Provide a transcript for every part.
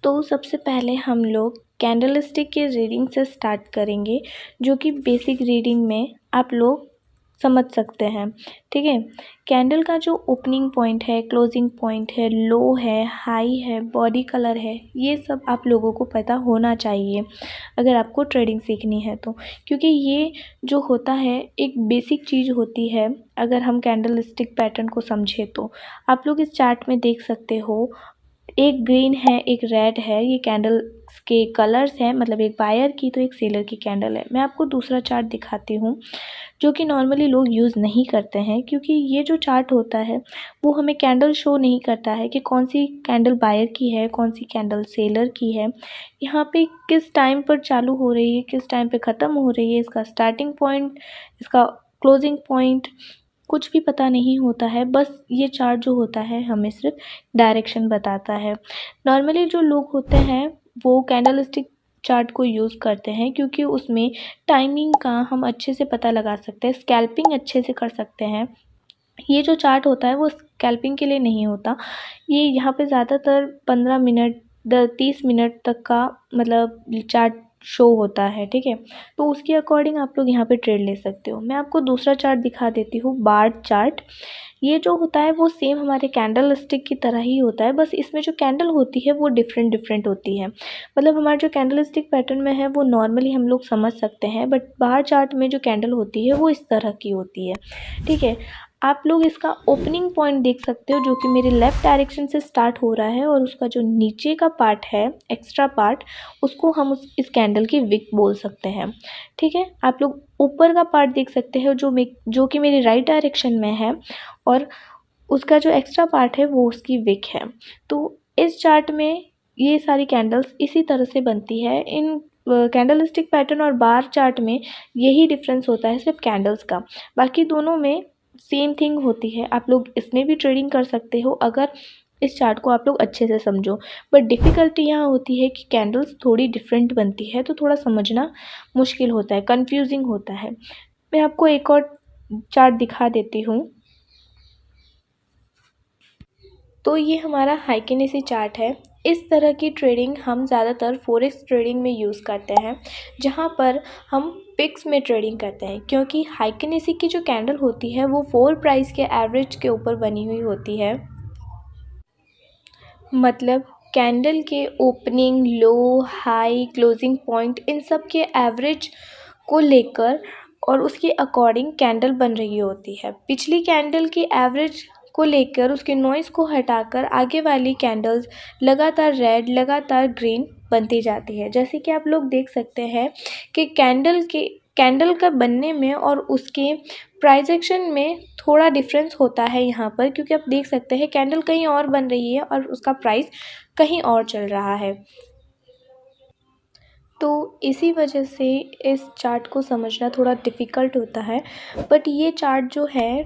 तो सबसे पहले हम लोग कैंडल स्टिक के रीडिंग से स्टार्ट करेंगे, जो कि बेसिक रीडिंग में आप लोग समझ सकते हैं। ठीक है, कैंडल का जो ओपनिंग पॉइंट है, क्लोजिंग पॉइंट है, लो है, हाई है, बॉडी कलर है, ये सब आप लोगों को पता होना चाहिए अगर आपको ट्रेडिंग सीखनी है तो, क्योंकि ये जो होता है एक बेसिक चीज़ होती है। अगर हम कैंडल स्टिक पैटर्न को समझे तो आप लोग इस चार्ट में देख सकते हो, एक ग्रीन है, एक रेड है, ये कैंडल के कलर्स हैं, मतलब एक बायर की तो एक सेलर की कैंडल है। मैं आपको दूसरा चार्ट दिखाती हूँ जो कि नॉर्मली लोग यूज़ नहीं करते हैं, क्योंकि ये जो चार्ट होता है वो हमें कैंडल शो नहीं करता है कि कौन सी कैंडल बायर की है, कौन सी कैंडल सेलर की है, यहाँ पे किस टाइम पर चालू हो रही है, किस टाइम पे ख़त्म हो रही है, इसका स्टार्टिंग पॉइंट, इसका क्लोजिंग पॉइंट कुछ भी पता नहीं होता है। बस ये चार्ट जो होता है हमें सिर्फ डायरेक्शन बताता है। नॉर्मली जो लोग होते हैं वो कैंडल स्टिक चार्ट को यूज़ करते हैं, क्योंकि उसमें टाइमिंग का हम अच्छे से पता लगा सकते हैं, स्कैल्पिंग अच्छे से कर सकते हैं। ये जो चार्ट होता है वो स्कैल्पिंग के लिए नहीं होता, ये यहाँ पे ज़्यादातर 15 मिनट 30 मिनट तक का मतलब चार्ट शो होता है। ठीक है, तो उसके अकॉर्डिंग आप लोग यहाँ पे ट्रेड ले सकते हो। मैं आपको दूसरा चार्ट दिखा देती हूँ, बार चार्ट। ये जो होता है वो सेम हमारे कैंडल स्टिक की तरह ही होता है, बस इसमें जो कैंडल होती है वो डिफरेंट होती है। मतलब हमारा जो कैंडल स्टिक पैटर्न में है वो नॉर्मली हम लोग समझ सकते हैं, बट बार चार्ट में जो कैंडल होती है वो इस तरह की होती है। ठीक है, आप लोग इसका ओपनिंग पॉइंट देख सकते हो, जो कि मेरे लेफ़्ट डायरेक्शन से स्टार्ट हो रहा है, और उसका जो नीचे का पार्ट है, एक्स्ट्रा पार्ट, उसको हम इस कैंडल की विक बोल सकते हैं। ठीक है, आप लोग ऊपर का पार्ट देख सकते हो जो कि मेरी राइट डायरेक्शन में है, और उसका जो एक्स्ट्रा पार्ट है वो उसकी विक है। तो इस चार्ट में ये सारी कैंडल्स इसी तरह से बनती है। इन कैंडल स्टिक पैटर्न और बार चार्ट में यही डिफरेंस होता है, सिर्फ कैंडल्स का। बाकी दोनों में सेम थिंग होती है। आप लोग इसमें भी ट्रेडिंग कर सकते हो अगर इस चार्ट को आप लोग अच्छे से समझो, बट डिफ़िकल्टी यहाँ होती है कि कैंडल्स थोड़ी डिफरेंट बनती है, तो थोड़ा समझना मुश्किल होता है, कंफ्यूजिंग होता है। मैं आपको एक और चार्ट दिखा देती हूँ। तो ये हमारा हाइकिनेसी चार्ट है। इस तरह की ट्रेडिंग हम ज़्यादातर फॉरेक्स ट्रेडिंग में यूज़ करते हैं, जहाँ पर हम पिक्स में ट्रेडिंग करते हैं, क्योंकि हाइकिनेसी की जो कैंडल होती है वो 4 प्राइस के एवरेज के ऊपर बनी हुई होती है। मतलब कैंडल के ओपनिंग, लो, हाई, क्लोजिंग पॉइंट, इन सब के एवरेज को लेकर और उसके अकॉर्डिंग कैंडल बन रही होती है। पिछली कैंडल की एवरेज को लेकर उसके नॉइज़ को हटाकर आगे वाली कैंडल्स लगातार रेड, लगातार ग्रीन बनती जाती है। जैसे कि आप लोग देख सकते हैं कि कैंडल का बनने में और उसके प्राइस एक्शन में थोड़ा डिफरेंस होता है यहाँ पर, क्योंकि आप देख सकते हैं कैंडल कहीं और बन रही है और उसका प्राइस कहीं और चल रहा है। तो इसी वजह से इस चार्ट को समझना थोड़ा डिफ़िकल्ट होता है, बट ये चार्ट जो है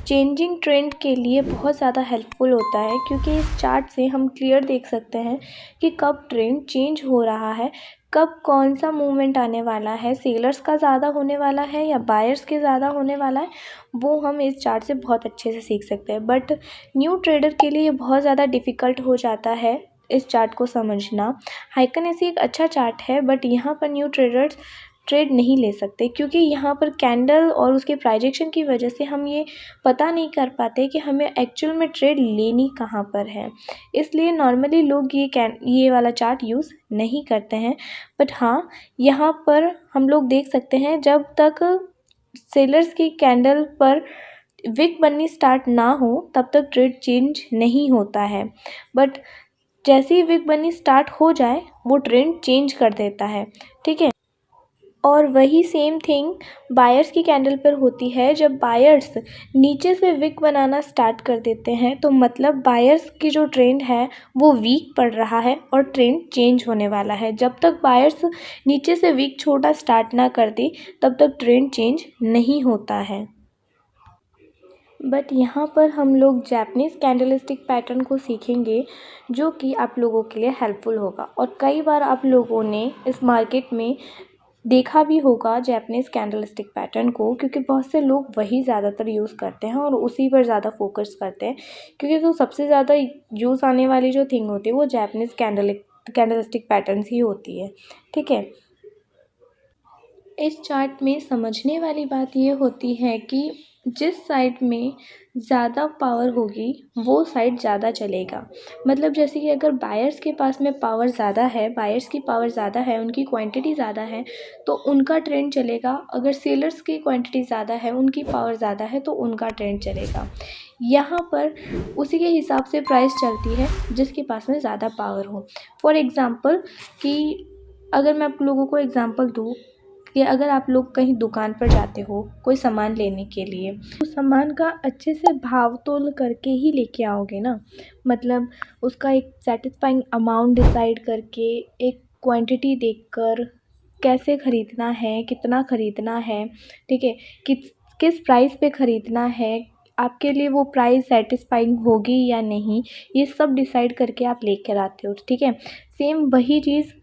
चेंजिंग ट्रेंड के लिए बहुत ज़्यादा हेल्पफुल होता है, क्योंकि इस चार्ट से हम क्लियर देख सकते हैं कि कब ट्रेंड चेंज हो रहा है, कब कौन सा मूवमेंट आने वाला है, सेलर्स का ज़्यादा होने वाला है या बायर्स के ज़्यादा होने वाला है, वो हम इस चार्ट से बहुत अच्छे से सीख सकते हैं। बट न्यू ट्रेडर के लिए ये बहुत ज़्यादा डिफ़िकल्ट हो जाता है इस चार्ट को समझना। हाइकिनेसी एक अच्छा चार्ट है, बट यहाँ पर न्यू ट्रेडर्स ट्रेड नहीं ले सकते, क्योंकि यहाँ पर कैंडल और उसके प्राइजेक्शन की वजह से हम ये पता नहीं कर पाते कि हमें एक्चुअल में ट्रेड लेनी कहाँ पर है। इसलिए नॉर्मली लोग ये वाला चार्ट यूज़ नहीं करते हैं। बट हाँ, यहाँ पर हम लोग देख सकते हैं जब तक सेलर्स की कैंडल पर विक बननी स्टार्ट ना हो तब तक ट्रेड चेंज नहीं होता है, बट जैसे ही विक बननी स्टार्ट हो जाए वो ट्रेंड चेंज कर देता है। ठीक है, और वही सेम थिंग बायर्स की कैंडल पर होती है। जब बायर्स नीचे से विक बनाना स्टार्ट कर देते हैं तो मतलब बायर्स की जो ट्रेंड है वो वीक पड़ रहा है और ट्रेंड चेंज होने वाला है। जब तक बायर्स नीचे से विक छोटा स्टार्ट ना कर दे तब तक ट्रेंड चेंज नहीं होता है। बट यहाँ पर हम लोग जैपनीज़ कैंडलस्टिक पैटर्न को सीखेंगे, जो कि आप लोगों के लिए हेल्पफुल होगा। और कई बार आप लोगों ने इस मार्केट में देखा भी होगा जैपनीज़ कैंडलस्टिक पैटर्न को, क्योंकि बहुत से लोग वही ज़्यादातर यूज़ करते हैं और उसी पर ज़्यादा फोकस करते हैं, क्योंकि तो सबसे ज़्यादा यूज़ आने वाली जो थिंग होती है वो जैपनीज़ कैंडलस्टिक पैटर्न्स ही होती है। ठीक है, इस चार्ट में समझने वाली बात ये होती है कि जिस साइड में ज़्यादा पावर होगी वो साइड ज़्यादा चलेगा। मतलब जैसे कि अगर बायर्स के पास में पावर ज़्यादा है, बायर्स की पावर ज़्यादा है, उनकी क्वांटिटी ज़्यादा है तो उनका ट्रेंड चलेगा। अगर सेलर्स की क्वांटिटी ज़्यादा है, उनकी पावर ज़्यादा है तो उनका ट्रेंड चलेगा। यहाँ पर उसी के हिसाब से प्राइस चलती है जिसके पास में ज़्यादा पावर हो। फॉर एग्ज़ाम्पल कि अगर मैं आप लोगों को एग्ज़ाम्पल दूँ कि अगर आप लोग कहीं दुकान पर जाते हो कोई सामान लेने के लिए, तो सामान का अच्छे से भाव तोल करके ही लेके आओगे ना। मतलब उसका एक सेटिस्फाइंग अमाउंट डिसाइड करके, एक क्वांटिटी देखकर कैसे ख़रीदना है, कितना ख़रीदना है, ठीक है, किस प्राइस पे ख़रीदना है, आपके लिए वो प्राइस सेटिस्फाइंग होगी या नहीं, ये सब डिसाइड करके आप लेकर आते हो। ठीक है, सेम वही चीज़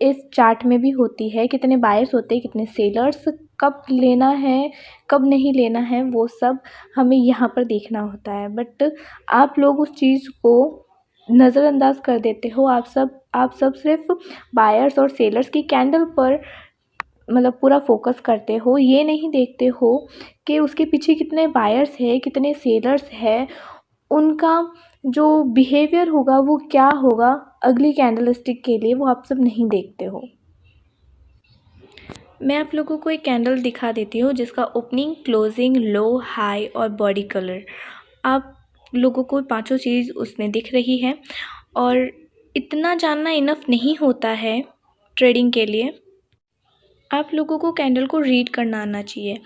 इस चार्ट में भी होती है। कितने बायर्स होते हैं, कितने सेलर्स, कब लेना है कब नहीं लेना है, वो सब हमें यहाँ पर देखना होता है। बट आप लोग उस चीज़ को नज़रअंदाज कर देते हो। आप सब सिर्फ बायर्स और सेलर्स की कैंडल पर मतलब पूरा फोकस करते हो। ये नहीं देखते हो कि उसके पीछे कितने बायर्स है, कितने सेलर्स है, उनका जो बिहेवियर होगा वो क्या होगा अगली कैंडलस्टिक के लिए, वो आप सब नहीं देखते हो। मैं आप लोगों को एक कैंडल दिखा देती हूँ जिसका ओपनिंग, क्लोजिंग, लो, हाई और बॉडी कलर, आप लोगों को पांचों चीज़ उसमें दिख रही है। और इतना जानना इनफ नहीं होता है ट्रेडिंग के लिए। आप लोगों को कैंडल को रीड करना आना चाहिए।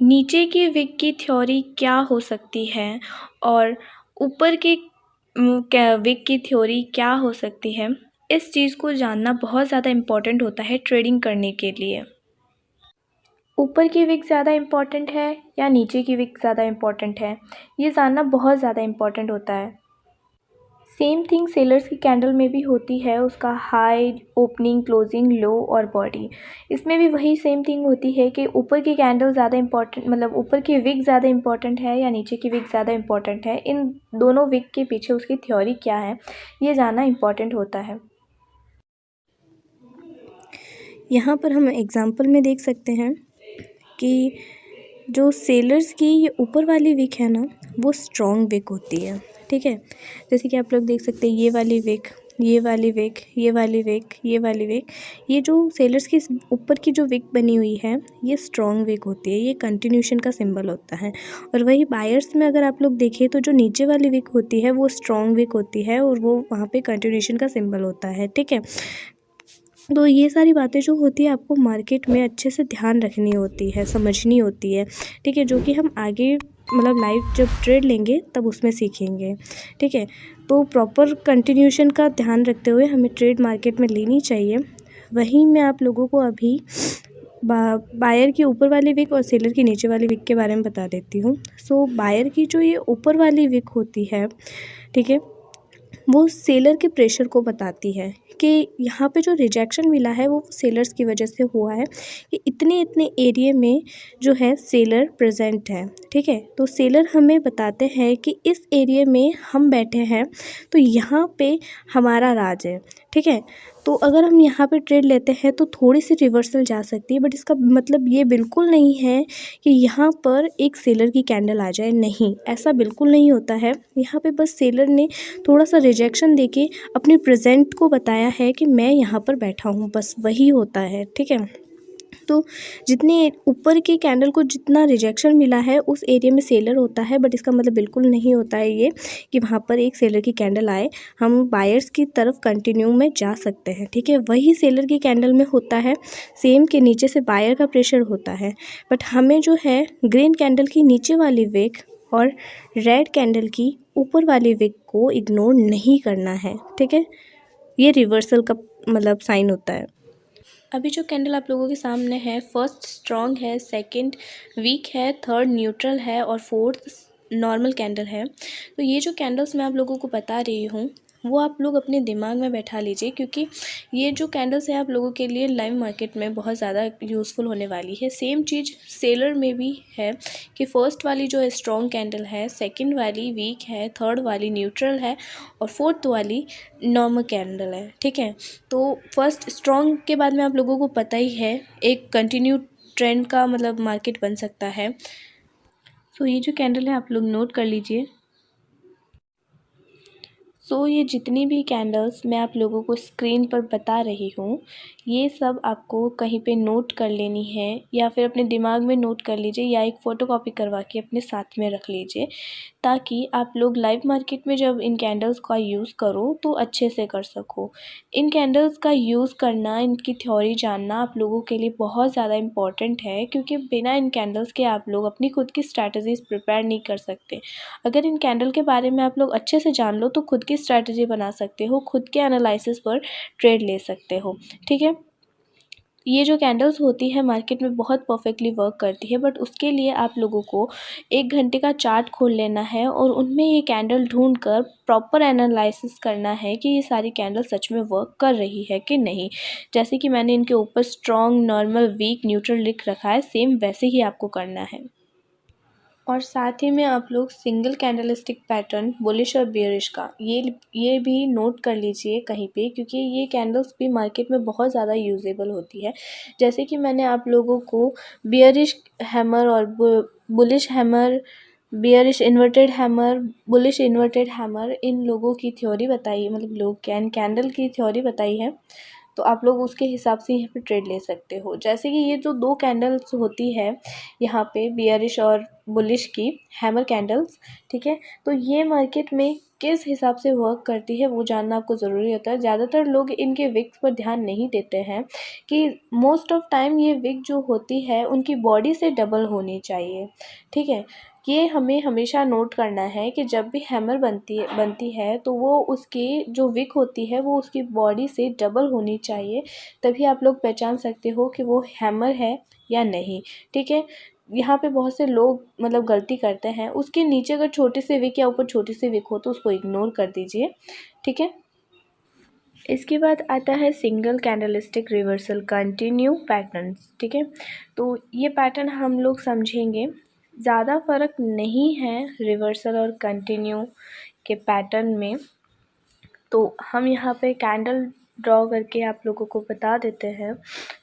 नीचे की विक की थ्योरी क्या हो सकती है और ऊपर की विक की थ्योरी क्या हो सकती है, इस चीज़ को जानना बहुत ज़्यादा इम्पॉर्टेंट होता है ट्रेडिंग करने के लिए। ऊपर की विक ज़्यादा इम्पॉर्टेंट है या नीचे की विक ज़्यादा इम्पॉर्टेंट है, ये जानना बहुत ज़्यादा इम्पॉर्टेंट होता है। सेम थिंग सेलर्स की कैंडल में भी होती है, उसका हाई, ओपनिंग, क्लोजिंग, लो और बॉडी। इसमें भी वही सेम थिंग होती है कि ऊपर की कैंडल ज़्यादा इम्पॉर्टेंट, मतलब ऊपर की विक ज़्यादा इम्पॉर्टेंट है या नीचे की विक ज़्यादा इम्पॉर्टेंट है। इन दोनों विक के पीछे उसकी थ्योरी क्या है, ये जानना इम्पॉर्टेंट होता है। यहाँ पर हम एग्जाम्पल में देख सकते हैं कि जो सेलर्स की ये ऊपर वाली विक है ना, वो स्ट्रॉन्ग विक होती है। ठीक है, जैसे कि आप लोग देख सकते हैं ये वाली विक, ये वाली विक, ये वाली विक, ये वाली विक, ये जो सेलर्स की ऊपर की जो विक बनी हुई है ये स्ट्रॉन्ग विक होती है, ये कंटिन्यूशन का सिंबल होता है। और वही बायर्स में अगर आप लोग देखें तो जो नीचे वाली विक होती है वो स्ट्रॉन्ग विक होती है और वो वहाँ पे कंटिन्यूशन का सिंबल होता है। ठीक है, तो ये सारी बातें जो होती है आपको मार्केट में अच्छे से ध्यान रखनी होती है, समझनी होती है। ठीक है, जो कि हम आगे मतलब लाइव जब ट्रेड लेंगे तब उसमें सीखेंगे। ठीक है, तो प्रॉपर कंटिन्यूशन का ध्यान रखते हुए हमें ट्रेड मार्केट में लेनी चाहिए। वहीं मैं आप लोगों को अभी बायर की ऊपर वाली विक और सेलर की नीचे वाली विक के बारे में बता देती हूँ। सो बायर की जो ये ऊपर वाली विक होती है, ठीक है, वो सेलर के प्रेशर को बताती है कि यहाँ पे जो रिजेक्शन मिला है वो सेलर्स की वजह से हुआ है कि इतने एरिया में जो है सेलर प्रेजेंट है। ठीक है, तो सेलर हमें बताते हैं कि इस एरिया में हम बैठे हैं तो यहाँ पे हमारा राज है। ठीक है, तो अगर हम यहाँ पे ट्रेड लेते हैं तो थोड़ी सी रिवर्सल जा सकती है, बट इसका मतलब ये बिल्कुल नहीं है कि यहाँ पर एक सेलर की कैंडल आ जाए। नहीं, ऐसा बिल्कुल नहीं होता है। यहाँ पे बस सेलर ने थोड़ा सा रिजेक्शन देके अपने प्रेजेंट को बताया है कि मैं यहाँ पर बैठा हूँ, बस वही होता है। ठीक है, तो जितने ऊपर की कैंडल को जितना रिजेक्शन मिला है उस एरिया में सेलर होता है, बट इसका मतलब बिल्कुल नहीं होता है ये कि वहाँ पर एक सेलर की कैंडल आए, हम बायर्स की तरफ कंटिन्यू में जा सकते हैं। ठीक है, वही सेलर की कैंडल में होता है सेम के नीचे से बायर का प्रेशर होता है, बट हमें जो है ग्रीन कैंडल की नीचे वाली विक और रेड कैंडल की ऊपर वाली विक को इग्नोर नहीं करना है। ठीक है, ये रिवर्सल का मतलब साइन होता है। अभी जो कैंडल आप लोगों के सामने है, फर्स्ट स्ट्रॉन्ग है, सेकंड वीक है, थर्ड न्यूट्रल है और फोर्थ नॉर्मल कैंडल है। तो ये जो कैंडल्स मैं आप लोगों को बता रही हूँ वो आप लोग अपने दिमाग में बैठा लीजिए, क्योंकि ये जो कैंडल्स है आप लोगों के लिए लाइव मार्केट में बहुत ज़्यादा यूज़फुल होने वाली है। सेम चीज़ सेलर में भी है कि फर्स्ट वाली जो है स्ट्रॉन्ग कैंडल है, सेकंड वाली वीक है, थर्ड वाली न्यूट्रल है और फोर्थ वाली नॉर्मल कैंडल है। ठीक है, तो फर्स्ट स्ट्रॉन्ग के बाद में आप लोगों को पता ही है एक कंटिन्यू ट्रेंड का मतलब मार्केट बन सकता है। सो ये जो कैंडल है आप लोग नोट कर लीजिए। ये जितनी भी कैंडल्स मैं आप लोगों को स्क्रीन पर बता रही हूँ, ये सब आपको कहीं पे नोट कर लेनी है या फिर अपने दिमाग में नोट कर लीजिए या एक फ़ोटोकॉपी करवा के अपने साथ में रख लीजिए, ताकि आप लोग लाइव मार्केट में जब इन कैंडल्स का यूज़ करो तो अच्छे से कर सको। इन कैंडल्स का यूज़ करना, इनकी थ्योरी जानना आप लोगों के लिए बहुत ज़्यादा इम्पॉर्टेंट है, क्योंकि बिना इन कैंडल्स के आप लोग अपनी खुद की स्ट्रैटेजीज़ प्रिपेयर नहीं कर सकते। अगर इन कैंडल के बारे में आप लोग अच्छे से जान लो तो खुद की स्ट्रैटेजी बना सकते हो, खुद के एनालिसिस पर ट्रेड ले सकते हो। ठीक है, ये जो कैंडल्स होती है मार्केट में बहुत परफेक्टली वर्क करती है, बट उसके लिए आप लोगों को 1 घंटे का चार्ट खोल लेना है और उनमें ये कैंडल ढूंढ कर प्रॉपर एनालिसिस करना है कि ये सारी कैंडल सच में वर्क कर रही है कि नहीं। जैसे कि मैंने इनके ऊपर स्ट्रॉन्ग, नॉर्मल, वीक, न्यूट्रल लिख रखा है, सेम वैसे ही आपको करना है। और साथ ही में आप लोग सिंगल कैंडलस्टिक पैटर्न बुलिश और बेयरिश का ये भी नोट कर लीजिए कहीं पे, क्योंकि ये कैंडल्स भी मार्केट में बहुत ज़्यादा यूजेबल होती है। जैसे कि मैंने आप लोगों को बेयरिश हैमर और bullish hammer, bearish inverted hammer, bullish inverted hammer, इन लोगों की थ्योरी बताई, मतलब लोग कैंडल की थ्योरी बताई है, तो आप लोग उसके हिसाब से यहाँ पे ट्रेड ले सकते हो। जैसे कि ये जो 2 कैंडल्स होती है यहाँ पे बियरिश और बुलिश की हैमर कैंडल्स, ठीक है, तो ये मार्केट में किस हिसाब से वर्क करती है वो जानना आपको ज़रूरी होता है। ज़्यादातर लोग इनके विक्स पर ध्यान नहीं देते हैं कि मोस्ट ऑफ टाइम ये विक जो होती है उनकी बॉडी से डबल होनी चाहिए। ठीक है, ये हमें हमेशा नोट करना है कि जब भी हैमर बनती है तो वो उसकी जो विक होती है वो उसकी बॉडी से डबल होनी चाहिए, तभी आप लोग पहचान सकते हो कि वो हैमर है या नहीं। ठीक है, यहाँ पे बहुत से लोग मतलब गलती करते हैं, उसके नीचे अगर छोटी सी विक या ऊपर छोटी सी विक हो तो उसको इग्नोर कर दीजिए। ठीक है, इसके बाद आता है single candlestick reversal continue patterns. ठीक है, तो ये पैटर्न हम लोग समझेंगे। ज़्यादा फ़र्क नहीं है रिवर्सल और कंटिन्यू के पैटर्न में, तो हम यहाँ पे कैंडल ड्रॉ करके आप लोगों को बता देते हैं।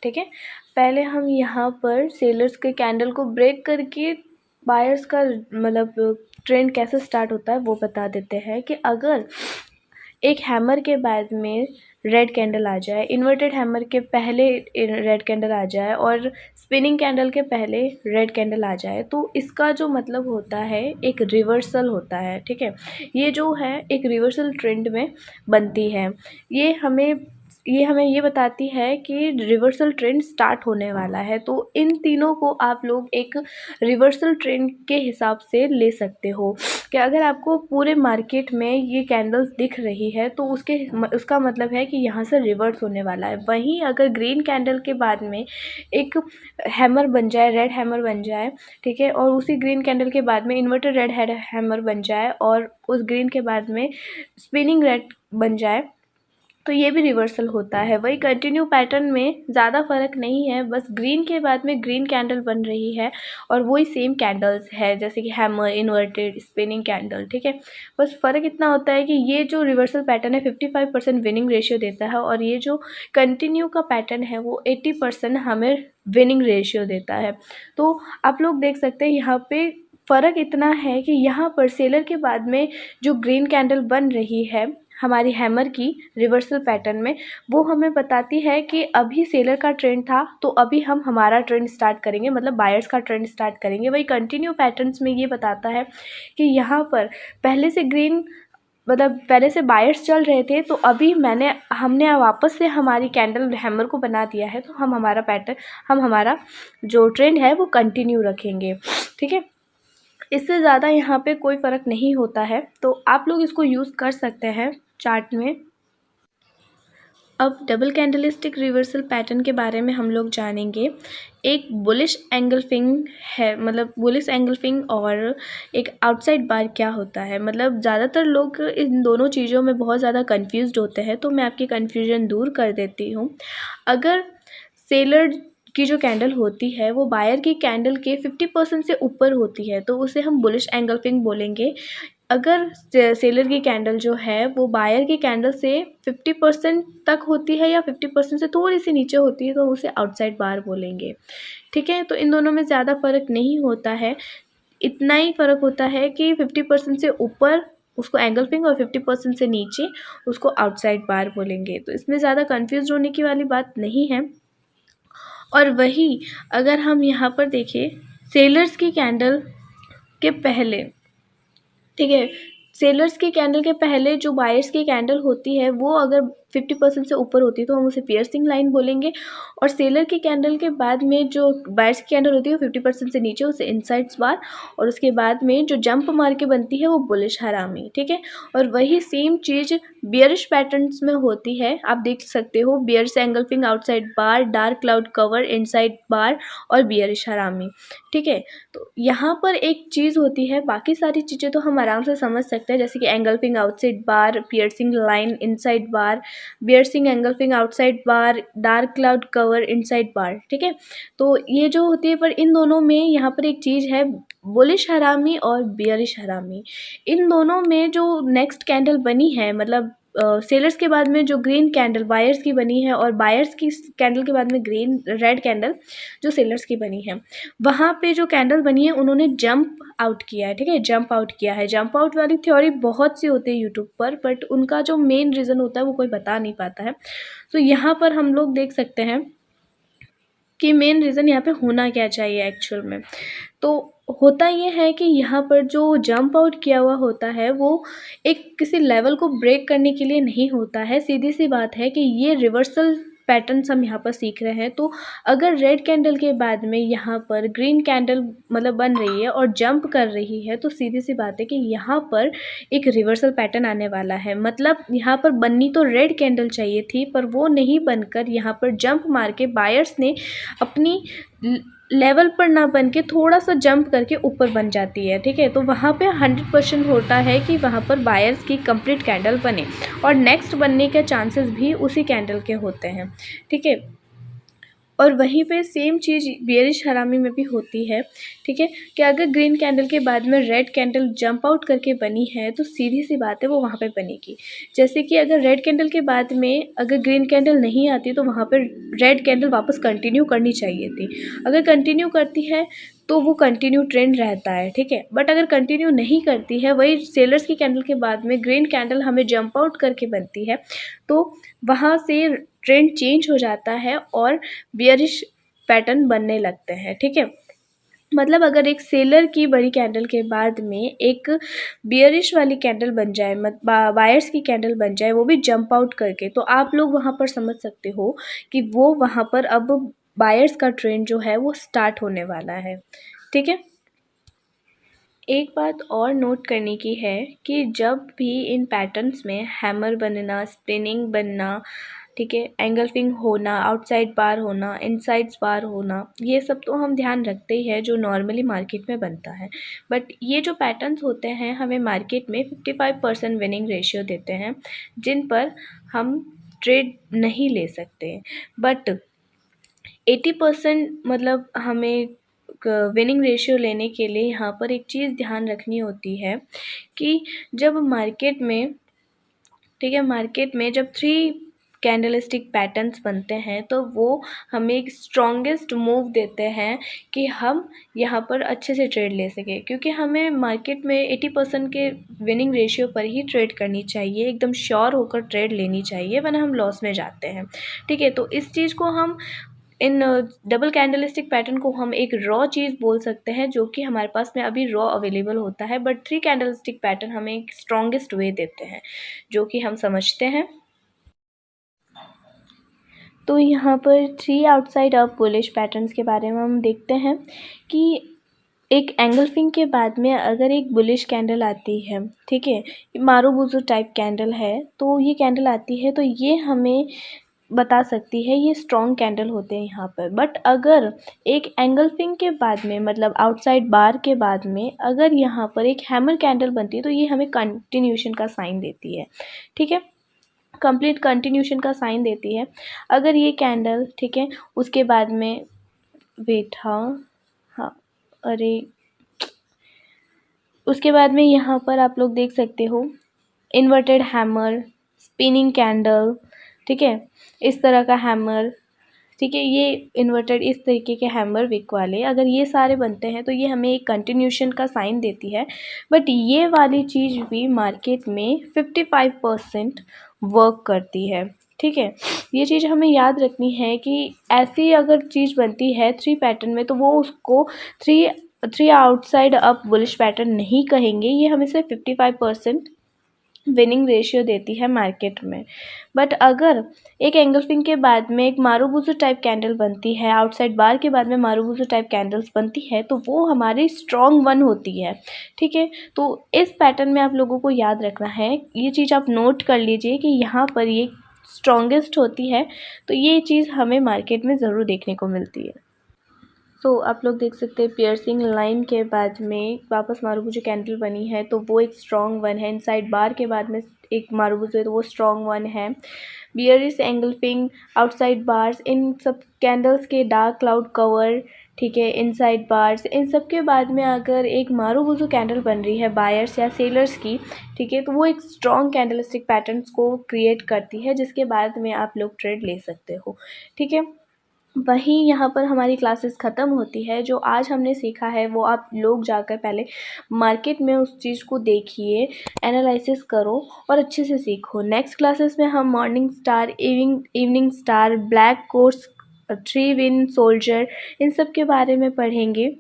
ठीक है, पहले हम यहाँ पर सेलर्स के कैंडल को ब्रेक करके बायर्स का मतलब ट्रेंड कैसे स्टार्ट होता है वो बता देते हैं कि अगर एक हैमर के बाद में रेड कैंडल आ जाए, इन्वर्टेड हैमर के पहले रेड कैंडल आ जाए और स्पिनिंग कैंडल के पहले रेड कैंडल आ जाए, तो इसका जो मतलब होता है एक रिवर्सल होता है। ठीक है, ये जो है एक रिवर्सल ट्रेंड में बनती है। ये हमें ये बताती है कि रिवर्सल ट्रेंड स्टार्ट होने वाला है। तो इन तीनों को आप लोग एक रिवर्सल ट्रेंड के हिसाब से ले सकते हो कि अगर आपको पूरे मार्केट में ये कैंडल्स दिख रही है तो उसका मतलब है कि यहाँ से रिवर्स होने वाला है। वहीं अगर ग्रीन कैंडल के बाद में एक हैमर बन जाए, रेड हैमर बन जाए, ठीक है, और उसी ग्रीन कैंडल के बाद में इन्वर्टेड रेड हैमर बन जाए और उस ग्रीन के बाद में स्पिनिंग रेड बन जाए, तो ये भी रिवर्सल होता है। वही कंटिन्यू पैटर्न में ज़्यादा फ़र्क नहीं है, बस ग्रीन के बाद में ग्रीन कैंडल बन रही है और वही सेम कैंडल्स है जैसे कि हैमर, इन्वर्टेड, स्पिनिंग कैंडल। ठीक है, बस फ़र्क इतना होता है कि ये जो रिवर्सल पैटर्न है 55% विनिंग रेशियो देता है और ये जो कंटिन्यू का पैटर्न है वो 80% हमें विनिंग रेशियो देता है। तो आप लोग देख सकते हैं यहाँ पे फ़र्क इतना है कि यहाँ पर सेलर के बाद में जो ग्रीन कैंडल बन रही है हमारी हैमर की रिवर्सल पैटर्न में, वो हमें बताती है कि अभी सेलर का ट्रेंड था तो अभी हम हमारा ट्रेंड स्टार्ट करेंगे, मतलब बायर्स का ट्रेंड स्टार्ट करेंगे। वही कंटिन्यू पैटर्न्स में ये बताता है कि यहाँ पर पहले से ग्रीन मतलब पहले से बायर्स चल रहे थे, तो अभी हमने वापस से हमारी कैंडल हैमर को बना दिया है, तो हम हमारा जो ट्रेंड है वो कंटिन्यू रखेंगे। ठीक है, इससे ज़्यादा यहाँ पे कोई फ़र्क नहीं होता है, तो आप लोग इसको यूज़ कर सकते हैं चार्ट में। अब डबल कैंडलस्टिक रिवर्सल पैटर्न के बारे में हम लोग जानेंगे। एक बुलिश एंगल्फिंग है, मतलब बुलिश एंगल्फिंग और एक आउटसाइड बार क्या होता है। मतलब ज़्यादातर लोग इन दोनों चीज़ों में बहुत ज़्यादा कंफ्यूज्ड होते हैं, तो मैं आपकी कन्फ्यूजन दूर कर देती हूँ। अगर सेलर की जो कैंडल होती है वो बायर की कैंडल के 50% से ऊपर होती है तो उसे हम बुलिश एंगल्फिंग बोलेंगे। अगर सेलर की कैंडल जो है वो बायर की कैंडल से 50% तक होती है या 50% से थोड़ी सी नीचे होती है तो उसे आउटसाइड बार बोलेंगे। ठीक है, तो इन दोनों में ज़्यादा फ़र्क नहीं होता है, इतना ही फ़र्क होता है कि 50% से ऊपर उसको एंगल्फिंग और 50% से नीचे उसको आउटसाइड बार बोलेंगे। तो इसमें ज़्यादा कन्फ्यूज़ होने की वाली बात नहीं है। और वही अगर हम यहाँ पर देखें सेलर्स की कैंडल के पहले, ठीक है, सेलर्स की कैंडल के पहले जो बायर्स की कैंडल होती है वो अगर 50% से ऊपर होती है तो हम उसे पियर्सिंग लाइन बोलेंगे। और सेलर की कैंडल के बाद में जो बायर्स की कैंडल होती है 50% से नीचे उसे इनसाइड्स बार, और उसके बाद में जो जंप मार के बनती है वो बुलिश हरामी। ठीक है, और वही सेम चीज़ बियरिश पैटर्न्स में होती है। आप देख सकते हो बियरिश एंगल्फिंग आउटसाइड बार, डार्क क्लाउड कवर इनसाइड बार और बियरिश हरामी। ठीक है, तो यहाँ पर एक चीज़ होती है, बाकी सारी चीज़ें तो हम आराम से समझ सकते हैं, जैसे कि एंगल्फिंग आउटसाइड बार, पियर्सिंग लाइन इनसाइड बार, बियर्सिंग एंगल्फिंग आउटसाइड बार, डार्क क्लाउड कवर इनसाइड बार। ठीक है, तो ये जो होती है, पर इन दोनों में यहाँ पर एक चीज़ है, बुलिश हरामी और बियरिश हरामी। इन दोनों में जो नेक्स्ट कैंडल बनी है, मतलब सेलर्स के बाद में जो ग्रीन कैंडल बायर्स की बनी है और बायर्स की कैंडल के बाद में ग्रीन रेड कैंडल जो सेलर्स की बनी है, वहाँ पे जो कैंडल बनी है उन्होंने जंप आउट किया है। ठीक है, जंप आउट किया है। जंप आउट वाली थ्योरी बहुत सी होती है यूट्यूब पर, बट उनका जो मेन रीज़न होता है वो कोई बता नहीं पाता है। तो यहाँ पर हम लोग देख सकते हैं कि मेन रीज़न यहाँ पे होना क्या चाहिए एक्चुअल में। तो होता ये है कि यहाँ पर जो जंप आउट किया हुआ होता है वो एक किसी लेवल को ब्रेक करने के लिए नहीं होता है। सीधी सी बात है कि ये रिवर्सल पैटर्न्स हम यहाँ पर सीख रहे हैं। तो अगर रेड कैंडल के बाद में यहाँ पर ग्रीन कैंडल मतलब बन रही है और जंप कर रही है तो सीधी सी बात है कि यहाँ पर एक रिवर्सल पैटर्न आने वाला है। मतलब यहाँ पर बननी तो रेड कैंडल चाहिए थी, पर वो नहीं बनकर यहाँ पर जंप मार के बायर्स ने अपनी लेवल पर ना बन के थोड़ा सा जंप करके ऊपर बन जाती है। ठीक है, तो वहाँ पे 100% होता है कि वहाँ पर बायर्स की कंप्लीट कैंडल बने और नेक्स्ट बनने के चांसेस भी उसी कैंडल के होते हैं। ठीक है, और वहीं पे सेम चीज़ बियरिश हरामी में भी होती है। ठीक है, कि अगर ग्रीन कैंडल के बाद में रेड कैंडल जंप आउट करके बनी है तो सीधी सी बात है वो वहाँ पे बनेगी। जैसे कि अगर रेड कैंडल के बाद में अगर ग्रीन कैंडल नहीं आती तो वहाँ पर रेड कैंडल वापस कंटिन्यू करनी चाहिए थी। अगर कंटिन्यू करती है तो वो कंटिन्यू ट्रेंड रहता है। ठीक है, बट अगर कंटिन्यू नहीं करती है, वही सेलर्स की कैंडल के बाद में ग्रीन कैंडल हमें जंप आउट करके बनती है तो वहाँ से ट्रेंड चेंज हो जाता है और बियरिश पैटर्न बनने लगते हैं। ठीक है, मतलब अगर एक सेलर की बड़ी कैंडल के बाद में एक बियरिश वाली कैंडल बन जाए, बायर्स की कैंडल बन जाए वो भी जंप आउट करके, तो आप लोग वहाँ पर समझ सकते हो कि वो वहाँ पर अब बायर्स का ट्रेंड जो है वो स्टार्ट होने वाला है। ठीक है, एक बात और नोट करने की है कि जब भी इन पैटर्न्स में हैमर बनना, स्पिनिंग बनना, ठीक है, एंगल्फिंग होना, आउटसाइड बार होना, इनसाइड्स बार होना, ये सब तो हम ध्यान रखते ही है जो नॉर्मली मार्केट में बनता है। बट ये जो पैटर्न्स होते हैं हमें मार्केट में 55% विनिंग रेशियो देते हैं जिन पर हम ट्रेड नहीं ले सकते। बट 80% मतलब हमें विनिंग रेशियो लेने के लिए यहाँ पर एक चीज़ ध्यान रखनी होती है कि जब मार्केट में, ठीक है, मार्केट में जब 3 कैंडलस्टिक पैटर्न्स बनते हैं तो वो हमें एक स्ट्रॉन्गेस्ट मूव देते हैं कि हम यहाँ पर अच्छे से ट्रेड ले सकें, क्योंकि हमें मार्केट में 80% के विनिंग रेशियो पर ही ट्रेड करनी चाहिए, एकदम श्योर होकर ट्रेड लेनी चाहिए, वरना हम लॉस में जाते हैं। ठीक है, तो इस चीज़ को हम इन डबल कैंडलस्टिक पैटर्न को हम एक रॉ चीज़ बोल सकते हैं जो कि हमारे पास में अभी रॉ अवेलेबल होता है। बट 3 कैंडलस्टिक पैटर्न हमें एक स्ट्रॉन्गेस्ट वे देते हैं जो कि हम समझते हैं। तो यहाँ पर 3 आउटसाइड अप बुलिश पैटर्न्स के बारे में हम देखते हैं कि एक एंगल्फिंग के बाद में अगर एक बुलिश कैंडल आती है, ठीक है, मारूबुजू टाइप कैंडल है, तो ये कैंडल आती है तो ये हमें बता सकती है ये स्ट्रॉन्ग कैंडल होते हैं यहाँ पर। बट अगर एक एंगल्फिंग के बाद में मतलब आउटसाइड बार के बाद में अगर यहाँ पर एक हैमर कैंडल बनती है तो ये हमें कंटिन्यूशन का साइन देती है, ठीक है, कंप्लीट कंटिन्यूशन का साइन देती है। अगर ये कैंडल, ठीक है, उसके बाद में वेट, हाँ अरे उसके बाद में यहाँ पर आप लोग देख सकते हो इन्वर्टेड हैमर, स्पिनिंग कैंडल, ठीक है, इस तरह का हैमर, ठीक है, ये इन्वर्टेड इस तरीके के हैमर विक वाले अगर ये सारे बनते हैं तो ये हमें एक कंटिन्यूशन का साइन देती है। बट ये वाली चीज़ भी मार्केट में 55% वर्क करती है, ठीक है। ये चीज़ हमें याद रखनी है कि ऐसी अगर चीज़ बनती है 3 पैटर्न में तो वो उसको three outside up bullish pattern नहीं कहेंगे, ये हमें सिर्फ 55% विनिंग रेशियो देती है मार्केट में। बट अगर एक एंगल्फिंग के बाद में एक मारुबुजू टाइप कैंडल बनती है, आउटसाइड बार के बाद में मारुबुजू टाइप कैंडल्स बनती है तो वो हमारी स्ट्रॉन्ग वन होती है, ठीक है। तो इस पैटर्न में आप लोगों को याद रखना है, ये चीज़ आप नोट कर लीजिए कि यहाँ पर ये स्ट्रॉन्गेस्ट होती है, तो ये चीज़ हमें मार्केट में ज़रूर देखने को मिलती है। तो आप लोग देख सकते हैं पियर्सिंग लाइन के बाद में वापस मारुबुजू कैंडल बनी है तो वो एक स्ट्रॉन्ग वन है। इनसाइड बार के बाद में एक मारुबुजू है तो वो स्ट्रॉन्ग वन है। बियरिश एंगल्फिंग, आउटसाइड बार्स, इन सब कैंडल्स के डार्क क्लाउड कवर, ठीक है, इनसाइड बार्स, इन सब के बाद में अगर एक मारुबुजू कैंडल बन रही है बायर्स या सेलर्स की, ठीक है, तो वो एक स्ट्रॉन्ग कैंडलस्टिक पैटर्न्स को क्रिएट करती है जिसके बाद में आप लोग ट्रेड ले सकते हो, ठीक है। वहीं यहाँ पर हमारी क्लासेस ख़त्म होती है। जो आज हमने सीखा है वो आप लोग जाकर पहले मार्केट में उस चीज़ को देखिए, एनालिसिस करो और अच्छे से सीखो। नेक्स्ट क्लासेस में हम morning star, evening star, black crows, 3 win soldier, इन सब के बारे में पढ़ेंगे,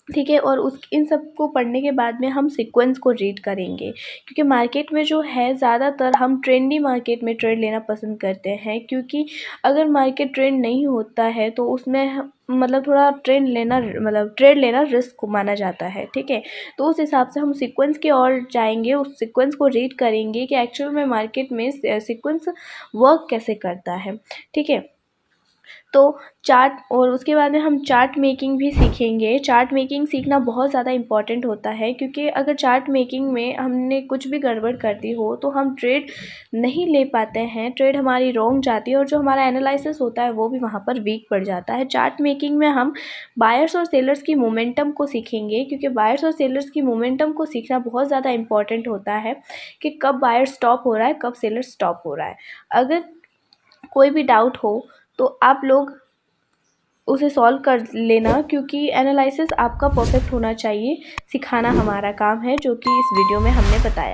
ठीक है। और इन सब को पढ़ने के बाद में हम सीक्वेंस को रीड करेंगे क्योंकि मार्केट में जो है ज़्यादातर हम ट्रेंडी मार्केट में ट्रेड लेना पसंद करते हैं, क्योंकि अगर मार्केट ट्रेंड नहीं होता है तो उसमें मतलब थोड़ा ट्रेड लेना रिस्क माना जाता है, ठीक है। तो उस हिसाब से हम सीक्वेंस की ओर जाएंगे, उस सीक्वेंस को रीड करेंगे कि एक्चुअल में मार्केट में सीक्वेंस वर्क कैसे करता है, ठीक है। तो चार्ट, और उसके बाद में हम चार्ट मेकिंग भी सीखेंगे। चार्ट मेकिंग सीखना बहुत ज़्यादा इम्पॉर्टेंट होता है क्योंकि अगर चार्ट मेकिंग में हमने कुछ भी गड़बड़ कर दी हो तो हम ट्रेड नहीं ले पाते हैं, ट्रेड हमारी रॉन्ग जाती है और जो हमारा एनालिसिस होता है वो भी वहाँ पर वीक पड़ जाता है। चार्ट मेकिंग में हम बायर्स और सेलर्स की मोमेंटम को सीखेंगे क्योंकि बायर्स और सेलर्स की मोमेंटम को सीखना बहुत ज़्यादा इम्पॉर्टेंट होता है कि कब बायर स्टॉप हो रहा है, कब सेलर स्टॉप हो रहा है। अगर कोई भी डाउट हो तो आप लोग उसे सॉल्व कर लेना क्योंकि एनालिसिस आपका परफेक्ट होना चाहिए, सिखाना हमारा काम है, जो कि इस वीडियो में हमने बताया।